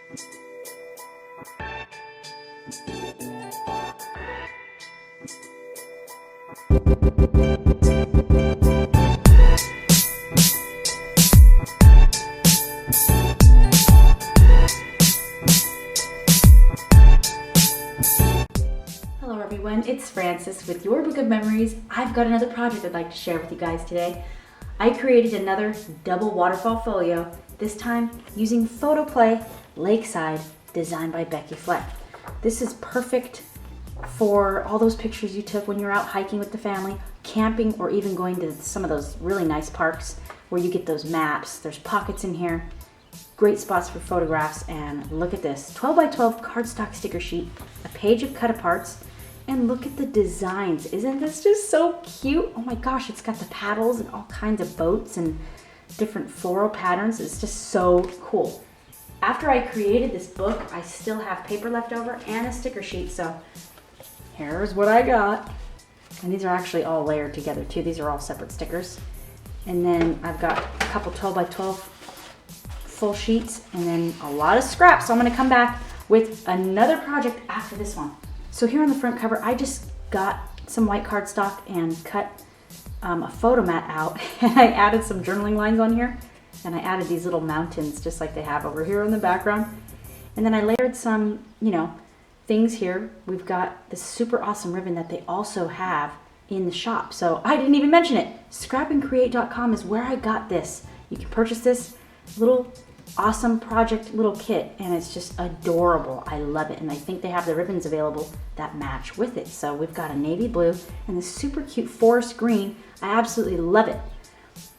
Hello everyone, it's Frances with Your Book of Memories. I've got another project I'd like to share with you guys today. I created another double waterfall folio, this time using Photoplay Lakeside, designed by Becky Fleck. This is perfect for all those pictures you took when you're out hiking with the family, camping, or even going to some of those really nice parks where you get those maps. There's pockets in here, great spots for photographs, and look at this, 12 by 12 cardstock sticker sheet, a page of cut aparts, and look at the designs. Isn't this just so cute? Oh my gosh, it's got the paddles and all kinds of boats and different floral patterns. It's just so cool. After I created this book, I still have paper left over and a sticker sheet, so here's what I got. And these are actually all layered together too. These are all separate stickers. And then I've got a couple 12 by 12 full sheets and then a lot of scraps. So I'm gonna come back with another project after this one. So here on the front cover, I just got some white cardstock and cut a photo mat out, and I added some journaling lines on here, and I added these little mountains just like they have over here in the background. And then I layered some, things here. We've got this super awesome ribbon that they also have in the shop. So I didn't even mention it. Scrapandcreate.com is where I got this. You can purchase this little awesome project little kit, and it's just adorable. I love it, and I think they have the ribbons available that match with it. So we've got a navy blue and this super cute forest green. I absolutely love it.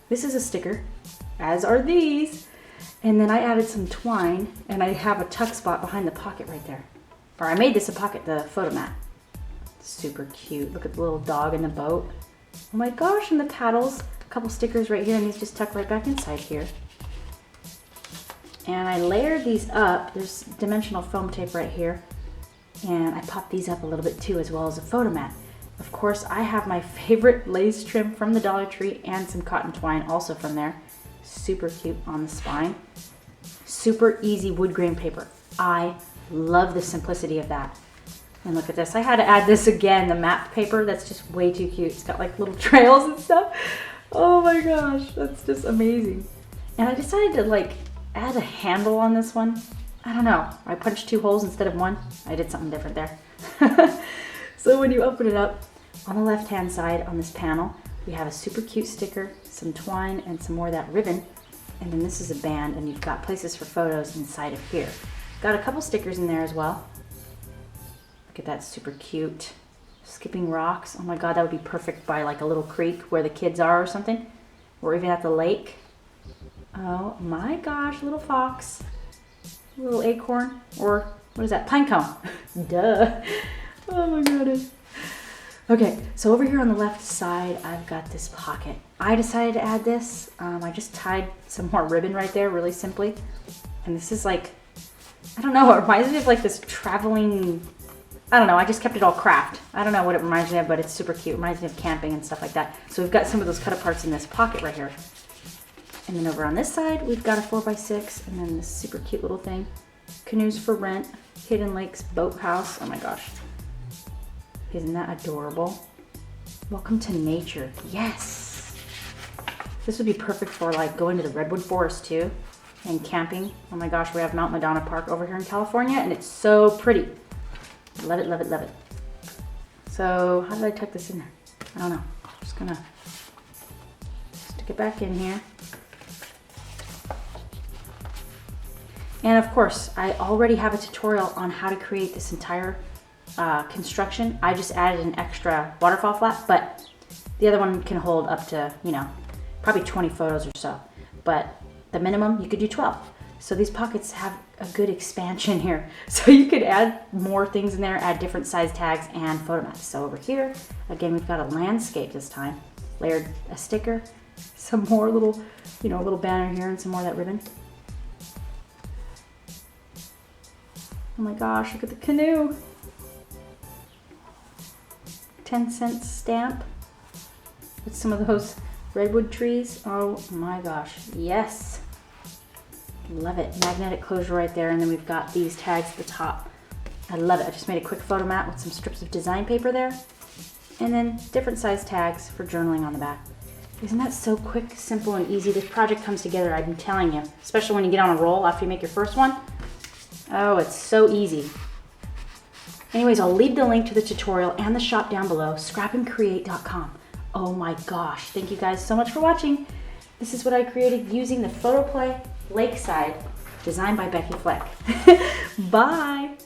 This is a sticker, as are these, and then I added some twine, and I have a tuck spot behind the pocket right there. Or I made this a pocket, the photo mat. Super cute. Look at the little dog in the boat. Oh my gosh, and the paddles. A couple stickers right here, and these just tuck right back inside here. And I layered these up. There's dimensional foam tape right here. And I popped these up a little bit too, as well as a photo mat. Of course, I have my favorite lace trim from the Dollar Tree and some cotton twine also from there. Super cute on the spine. Super easy wood grain paper. I love the simplicity of that. And look at this. I had to add this again, the map paper. That's just way too cute. It's got like little trails and stuff. Oh my gosh, that's just amazing. And I decided to add a handle on this one. I don't know. I punched 2 holes instead of 1. I did something different there. So when you open it up, on the left-hand side on this panel, we have a super cute sticker, some twine, and some more of that ribbon. And then this is a band, and you've got places for photos inside of here. Got a couple stickers in there as well. Look at that, super cute. Skipping rocks. Oh my God, that would be perfect by like a little creek where the kids are or something. Or even at the lake. Oh my gosh, little fox. Little acorn. Or what is that? Pine cone. Duh. Oh my goodness. Okay, so over here on the left side, I've got this pocket. I decided to add this. I just tied some more ribbon right there really simply. And this is like, I don't know, it reminds me of like this traveling, I don't know, I just kept it all craft. I don't know what it reminds me of, but it's super cute. It reminds me of camping and stuff like that. So we've got some of those cut aparts in this pocket right here. And then over on this side, we've got a 4x6 and then this super cute little thing. Canoes for rent, Hidden Lakes Boathouse. Oh my gosh. Isn't that adorable? Welcome to nature. Yes. This would be perfect for like going to the redwood forest too and camping. Oh my gosh, we have Mount Madonna Park over here in California and it's so pretty. Love it, love it, love it. So how did I tuck this in there? I don't know. I'm just gonna stick it back in here. And of course, I already have a tutorial on how to create this entire construction. I just added an extra waterfall flap, but the other one can hold up to, probably 20 photos or so. But the minimum, you could do 12. So these pockets have a good expansion here. So you could add more things in there, add different size tags and photo mats. So over here, again, we've got a landscape this time. Layered a sticker, some more little, little banner here and some more of that ribbon. Oh my gosh, look at the canoe. 10-cent stamp with some of those redwood trees. Oh my gosh, yes. Love it. Magnetic closure right there, and then we've got these tags at the top. I love it. I just made a quick photo mat with some strips of design paper there, and then different size tags for journaling on the back. Isn't that so quick, simple, and easy? This project comes together, I'm telling you, especially when you get on a roll after you make your first one. Oh, it's so easy. Anyways, I'll leave the link to the tutorial and the shop down below, scrapandcreate.com. Oh my gosh, thank you guys so much for watching. This is what I created using the Photoplay Lakeside, designed by Becky Fleck. Bye!